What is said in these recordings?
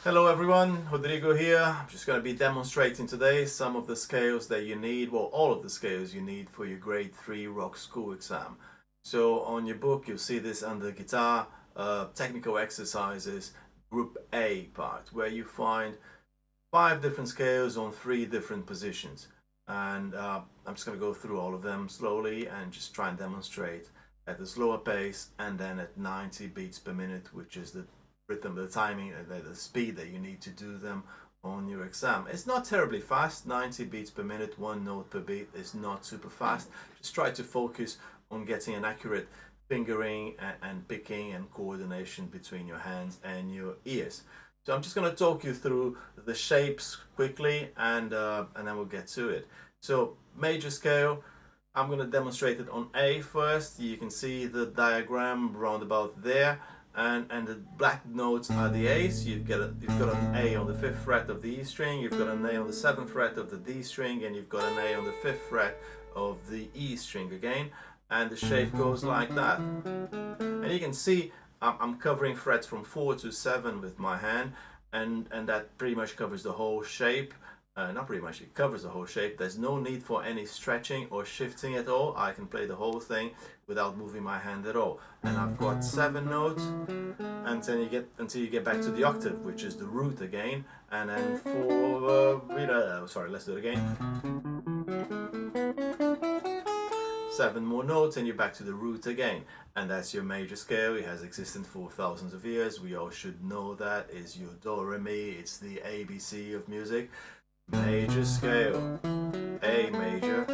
Hello everyone, Rodrigo here. I'm just going to be demonstrating today some of the scales that you need, well all of the scales you need for your grade 3 Rockschool exam. So on your book you'll see this under guitar, technical exercises, group A part, where you find 5 different scales on 3 different positions. And I'm just going to go through all of them slowly and just try and demonstrate at a slower pace and then at 90 beats per minute, which is the rhythm, the timing, the speed that you need to do them on your exam. It's not terribly fast, 90 beats per minute, 1 note per beat is not super fast. Just try to focus on getting an accurate fingering and picking and coordination between your hands and your ears. So I'm just going to talk you through the shapes quickly and then we'll get to it. So major scale, I'm going to demonstrate it on A first. You can see the diagram round about there. And the black notes are the A's. You've got an A on the 5th fret of the E string, you've got an A on the 7th fret of the D string, and you've got an A on the 5th fret of the E string again. And the shape goes like that. And you can see I'm covering frets from 4 to 7 with my hand, and that pretty much covers the whole shape. Not pretty much, it covers the whole shape. There's no need for any stretching or shifting at all. I can play the whole thing without moving my hand at all. And I've got 7 notes until you get back to the octave, which is the root again. And then let's do it again. 7 more notes and you're back to the root again, and that's your major scale. It has existed for thousands of years. We all should know that. It's your do re mi. It's the ABC of music. Major scale, A major.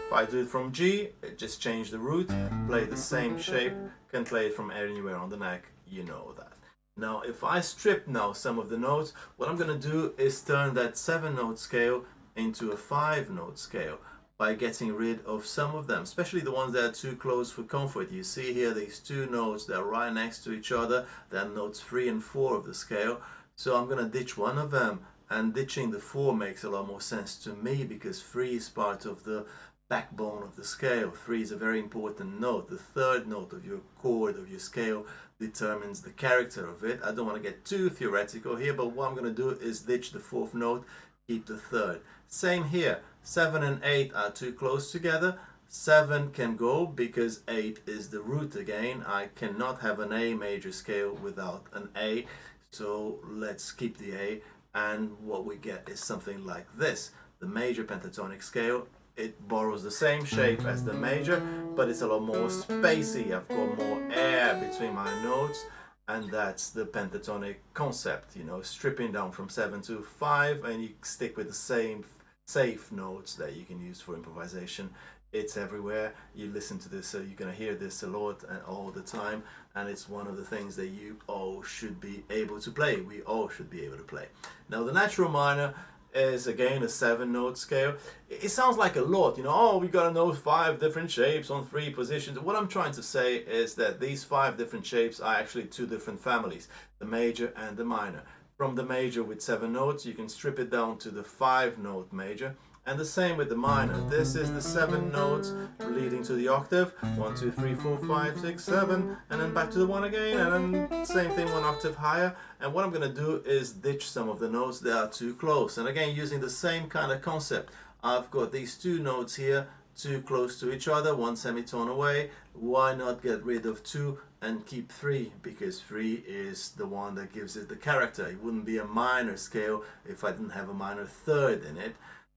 If I do it from G, just change the root, play the same shape, can play it from anywhere on the neck, you know that. Now if I strip now some of the notes, what I'm going to do is turn that 7 note scale into a 5 note scale by getting rid of some of them, especially the ones that are too close for comfort. You see here these 2 notes that are right next to each other, they're notes 3 and 4 of the scale, so I'm going to ditch one of them. And ditching the 4 makes a lot more sense to me because 3 is part of the backbone of the scale. 3 is a very important note. The 3rd note of your chord, of your scale, determines the character of it. I don't want to get too theoretical here, but what I'm going to do is ditch the 4th note, keep the 3rd. Same here. 7 and 8 are too close together. 7 can go because 8 is the root again. I cannot have an A major scale without an A, so let's keep the A. And what we get is something like this. The major pentatonic scale, it borrows the same shape as the major, but it's a lot more spacey. I've got more air between my notes, and that's the pentatonic concept, you know, stripping down from 7 to 5, and you stick with the same safe notes that you can use for improvisation. It's everywhere. You listen to this, so you're going to hear this a lot and all the time, and it's one of the things that you all should be able to play. We all should be able to play. Now the natural minor is again a 7 note scale. It sounds like a lot, you know, oh, we got to know 5 different shapes on 3 positions. What I'm trying to say is that these 5 different shapes are actually 2 different families, the major and the minor. From the major with 7 notes, you can strip it down to the 5 note major. And the same with the minor. This is the 7 notes leading to the octave. 1, 2, 3, 4, 5, 6, 7. And then back to the 1 again. And then same thing, 1 octave higher. And what I'm going to do is ditch some of the notes that are too close. And again, using the same kind of concept. I've got these 2 notes here, too close to each other, 1 semitone away. Why not get rid of 2 and keep 3? Because 3 is the one that gives it the character. It wouldn't be a minor scale if I didn't have a minor 3rd in it.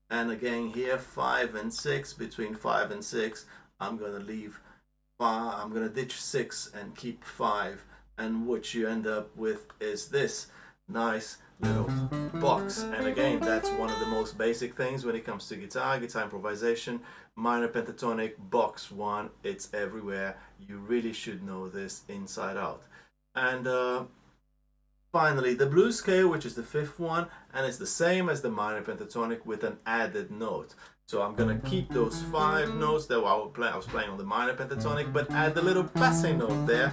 And again here, 5 and 6, between 5 and 6, I'm going to leave 5, I'm going to ditch 6 and keep 5. And what you end up with is this nice little box. And again, that's one of the most basic things when it comes to guitar improvisation. Minor pentatonic, box 1, it's everywhere. You really should know this inside out. And finally, the blues scale, which is the 5th one, and it's the same as the minor pentatonic with an added note. So I'm going to keep those 5 notes that I was playing on the minor pentatonic, but add the little passing note there.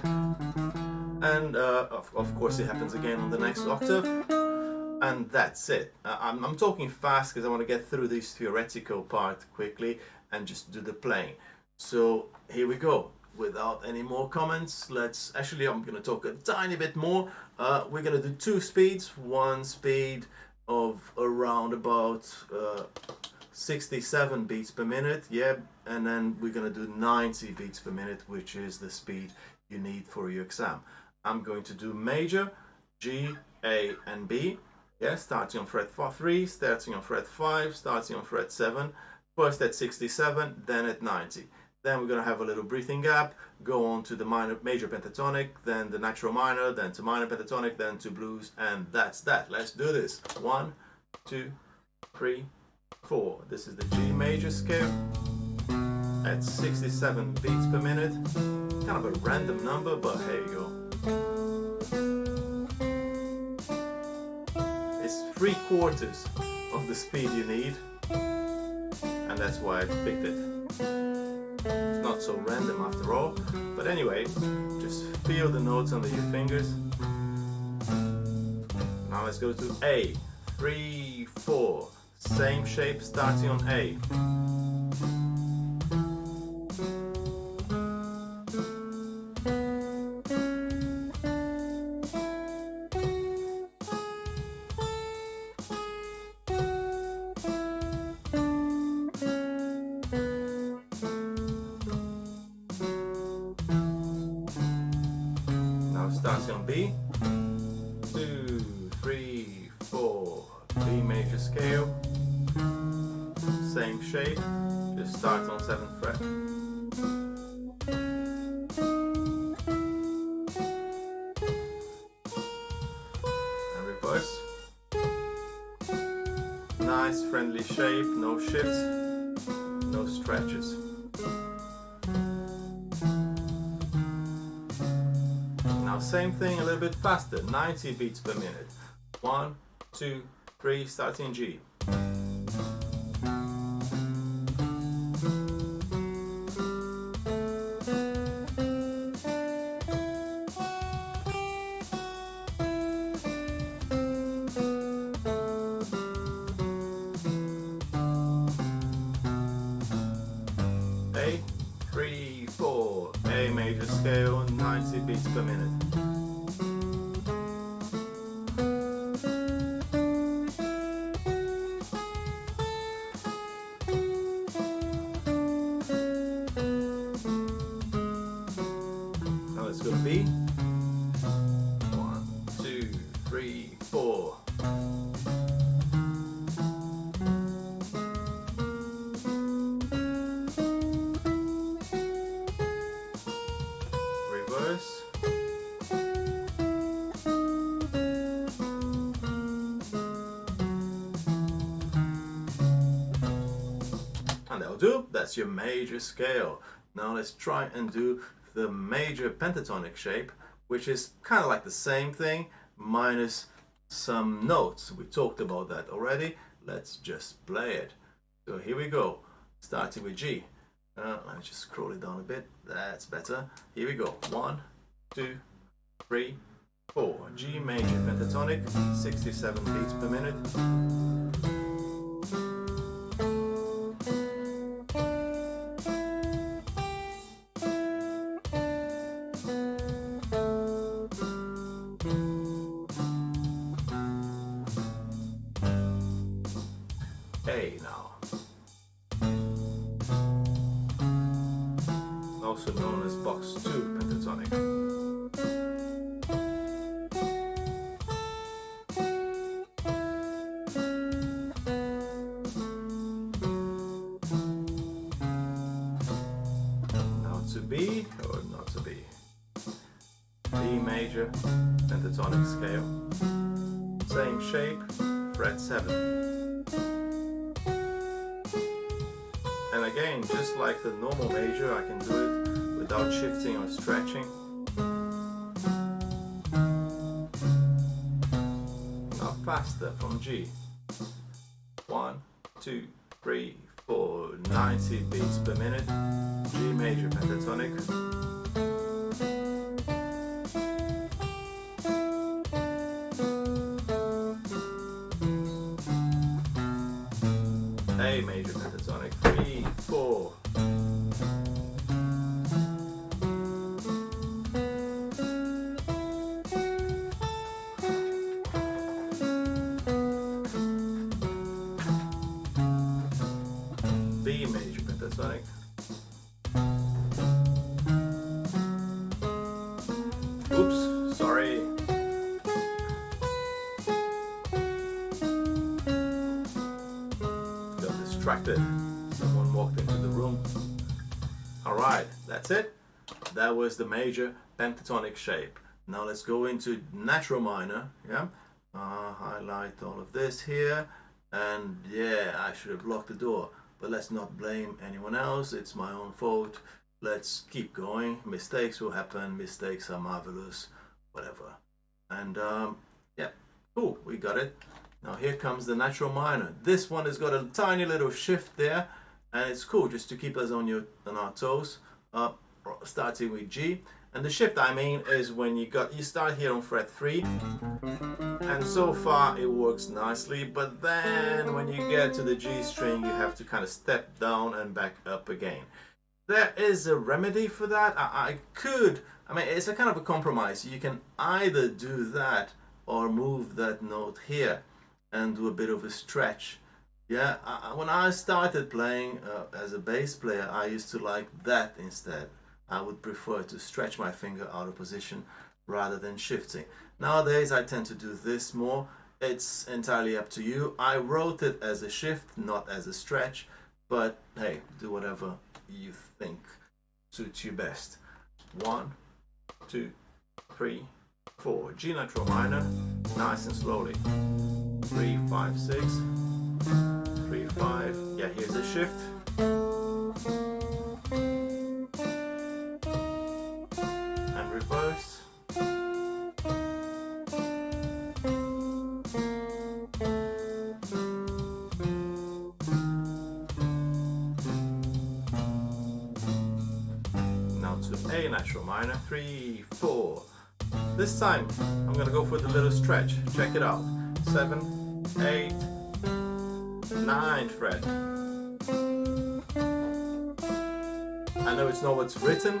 And of course it happens again on the next octave. And that's it. I'm talking fast because I want to get through this theoretical part quickly and just do the playing. So here we go. without any more comments, let's actually, I'm going to talk a tiny bit more. We're going to do two speeds. One speed of around about 67 beats per minute, yeah, and then we're going to do 90 beats per minute, which is the speed you need for your exam. I'm going to do major, G, A, and B. Yeah, starting on fret 3, starting on fret 5, starting on fret 7, first at 67, then at 90. Then we're going to have a little breathing gap, go on to the major pentatonic, then the natural minor, then to minor pentatonic, then to blues, and that's that. Let's do this. 1, 2, 3, 4. This is the G major scale at 67 beats per minute. Kind of a random number, but here you go. It's 3/4 of the speed you need, and that's why I picked it. It's not so random after all, but anyway, just feel the notes under your fingers. Now let's go to A, 3, 4, same shape starting on A. Starting on B, 2, 3, 4, B major scale, same shape, just start on 7th fret. And reverse. Nice friendly shape, no shifts, no stretches. Same thing, a little bit faster, 90 beats per minute. 1, 2, 3, starting G. A, 3, 4, A major scale, 90 beats per minute. Now let's go to B. 1, 2, 3, 4. Reverse. And that'll do. That's your major scale. Now let's try and do the major pentatonic shape, which is kind of like the same thing, minus some notes. We talked about that already. Let's just play it. So here we go, starting with G. Let me just scroll it down a bit. That's better. Here we go. 1, 2, 3, 4. G major pentatonic, 67 beats per minute. A now. Also known as box 2 pentatonic. Now to B, or not to B. B major pentatonic scale. Same shape, fret 7. And again, just like the normal major, I can do it without shifting or stretching. Now faster from G. 1, 2, 3, 4, 90 beats per minute. G major pentatonic. A major pentatonic, 3, 4. pentatonic. Oops, sorry. Got distracted. Someone walked into the room. Alright, that's it. That was the major pentatonic shape. Now let's go into natural minor. Yeah, highlight all of this here. And yeah, I should have locked the door. But let's not blame anyone else. It's my own fault. Let's keep going. Mistakes will happen. Mistakes are marvelous. Whatever. And yeah, cool. We got it. Now here comes the natural minor. This one has got a tiny little shift there, and it's cool just to keep us on our toes. Starting with G. And the shift, I mean, is when you start here on fret 3, and so far it works nicely, but then when you get to the G string, you have to kind of step down and back up again. There is a remedy for that. I mean, it's a kind of a compromise. You can either do that or move that note here and do a bit of a stretch. Yeah, when I started playing as a bass player, I used to like that instead. I would prefer to stretch my finger out of position rather than shifting. Nowadays, I tend to do this more. It's entirely up to you. I wrote it as a shift, not as a stretch, but hey, do whatever you think suits you best. 1, 2, 3, 4. G natural minor, nice and slowly. 3, 5, 6, 3, 5. Yeah, here's a shift. And reverse. Now to A natural minor, 3, 4. This time I'm gonna go for the little stretch. Check it out. 7, 8, 9th fret. I know it's not what's written,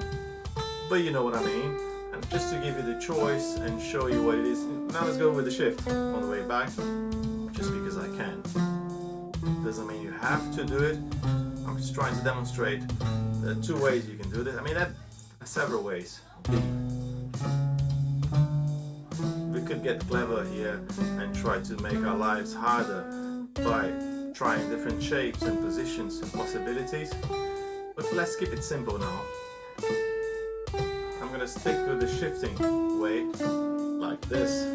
but you know what I mean. And just to give you the choice and show you what it is. Now let's go with the shift on the way back, just because I can. Doesn't mean you have to do it. I'm just trying to demonstrate there are 2 ways you can do this. I mean, there are several ways. We could get clever here and try to make our lives harder by trying different shapes and positions and possibilities. But let's keep it simple now. I'm gonna stick with the shifting way, like this.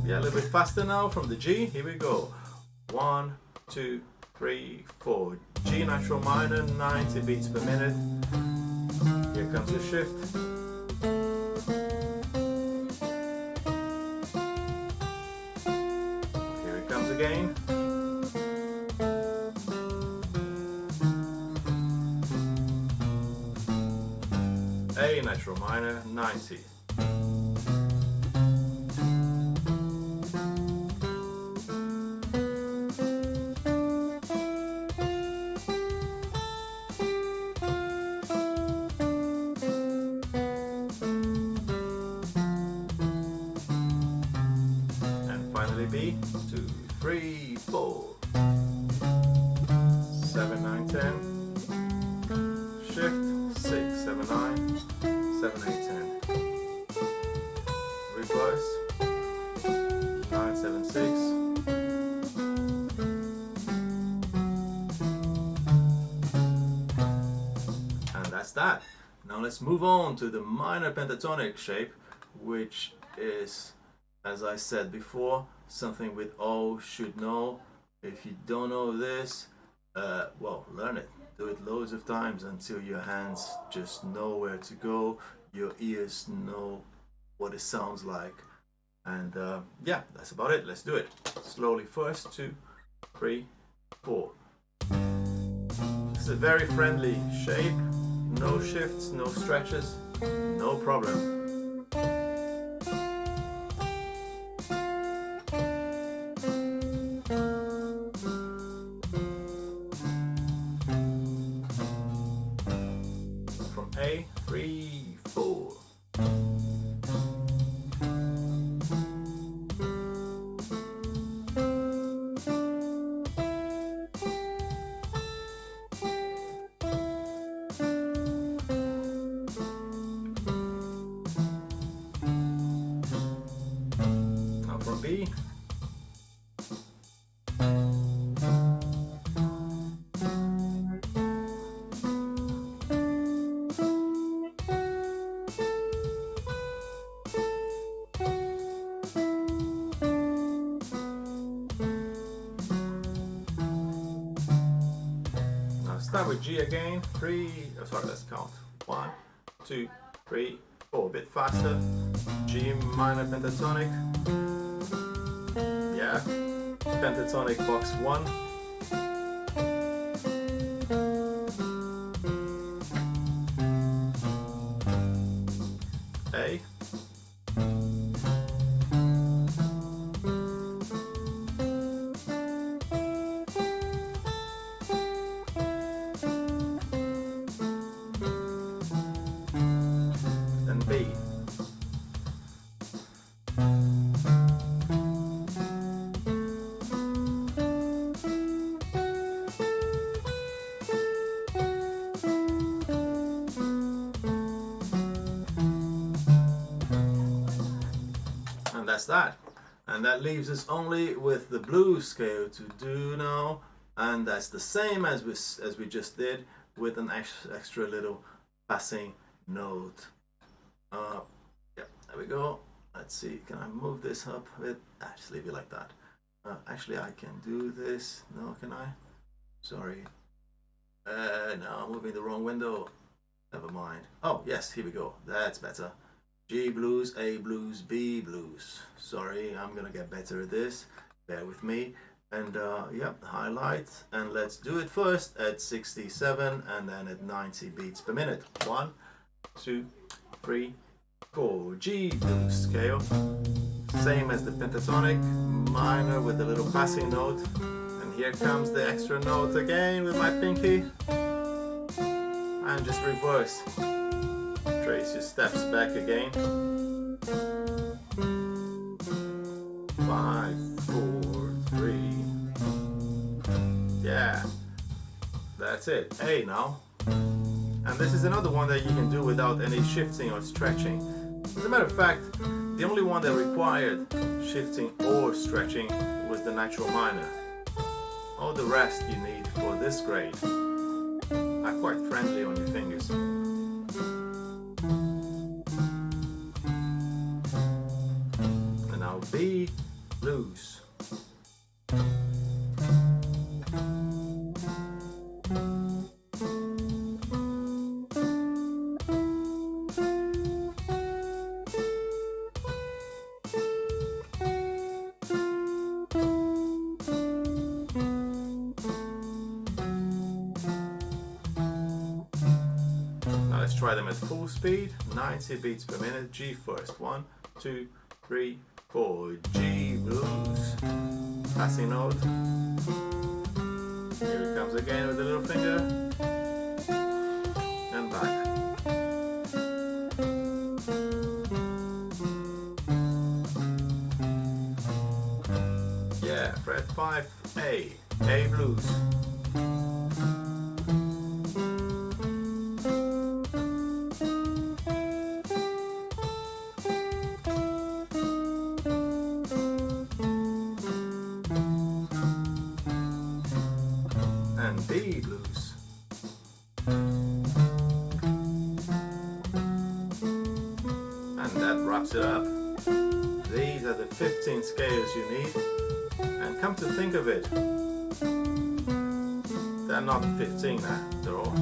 Yeah, a little bit faster now from the G. Here we go. 1, 2, 3, 4. G natural minor, 90 beats per minute. Here comes the shift. Here it comes again. A natural minor, 90. B, 2, 3, 4. 7, 9, 10. Shift, 6, 7, 9. 7, 8, 10. Reverse, 9, 7, 6. And that's that. Now let's move on to the minor pentatonic shape, which is, as I said before, something we all should know. If you don't know this, well, learn it. Do it loads of times until your hands just know where to go, your ears know what it sounds like. And yeah, that's about it. Let's do it. Slowly first, 2, 3, 4. This is a very friendly shape. No shifts, no stretches, no problem. A, 3, 4. B. Start with G again. Let's count. 1, 2, 3, 4. A bit faster. G minor pentatonic. Yeah. Pentatonic box 1. A. B. And that's that. And that leaves us only with the blues scale to do now, and that's the same as we just did, with an extra little passing note. Yeah, there we go. Let's see, can I move this up a bit? Just leave it like that. Actually, I can do this. No, can I? Sorry. No, I'm moving the wrong window. Never mind. Oh, yes, here we go. That's better. G blues, A blues, B blues. Sorry, I'm gonna get better at this. Bear with me. And yep, highlight. And let's do it first at 67 and then at 90 beats per minute. 1, 2, 3, 4. G blues scale. Same as the pentatonic, minor with a little passing note. And here comes the extra note again with my pinky. And just reverse. Trace your steps back again. 5, 4, 3. Yeah, that's it. A now. And this is another one that you can do without any shifting or stretching. As a matter of fact, the only one that required shifting or stretching was the natural minor. All the rest you need for this grade are quite friendly on your fingers. And now B blues. Let's try them at full speed, 90 beats per minute. G first. 1, 2, 3, 4. G blues. Passing note. Here it comes again with the little finger. And back. Yeah, fret 5, A. A blues. And B blues. And that wraps it up. These are the 15 scales you need. And come to think of it, they're not 15 after all.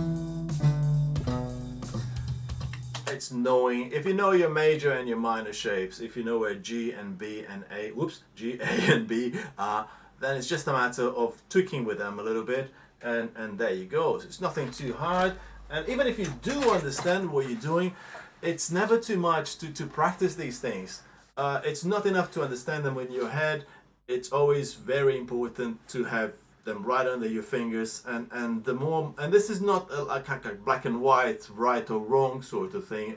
It's knowing, if you know your major and your minor shapes, if you know where G and B and A, G, A and B are, then it's just a matter of tweaking with them a little bit, and there you go. So it's nothing too hard, and even if you do understand what you're doing, it's never too much to practice these things. It's not enough to understand them in your head. It's always very important to have them right under your fingers, and the more, and this is not a black and white, right or wrong sort of thing.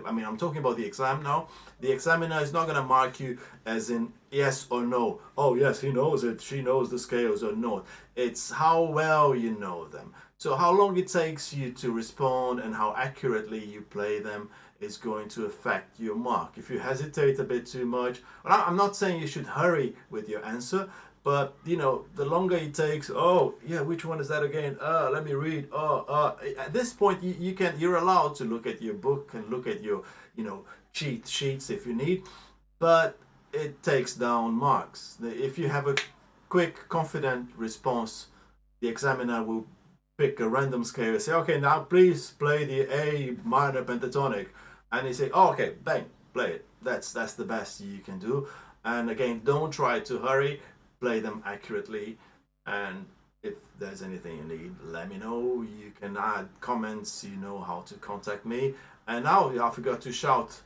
I mean, I'm talking about the exam now. The examiner is not going to mark you as in yes or no. Oh yes, he knows it, she knows the scales or not. It's how well you know them. So how long it takes you to respond and how accurately you play them is going to affect your mark. If you hesitate a bit too much, well, I'm not saying you should hurry with your answer, but you know, the longer it takes, oh yeah, which one is that again? Let me read. At this point, you're allowed to look at your book and look at your, you know, cheat sheets if you need, but it takes down marks. If you have a quick, confident response, the examiner will pick a random scale and say, okay, now please play the A minor pentatonic, and they say, oh, okay, bang, play it. That's the best you can do. And again, don't try to hurry. Play them accurately, and if there's anything you need, let me know. You can add comments. You know how to contact me. And now I forgot to shout.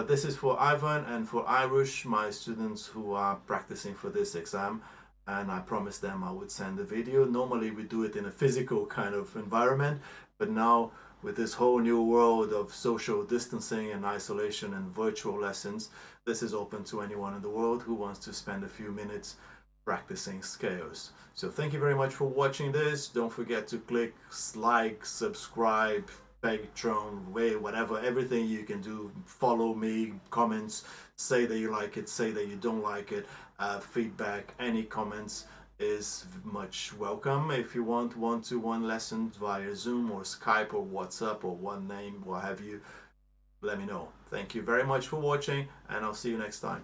This is for Ivan and for Irish, my students who are practicing for this exam. And I promised them I would send a video. Normally we do it in a physical kind of environment, but now with this whole new world of social distancing and isolation and virtual lessons, this is open to anyone in the world who wants to spend a few minutes practicing scales. So thank you very much for watching this. Don't forget to click like, subscribe, Patreon, whatever, everything you can do. Follow me, comments, say that you like it, say that you don't like it. Feedback, any comments is much welcome. If you want one-to-one lessons via Zoom or Skype or WhatsApp or one name, what have you, let me know. Thank you very much for watching, and I'll see you next time.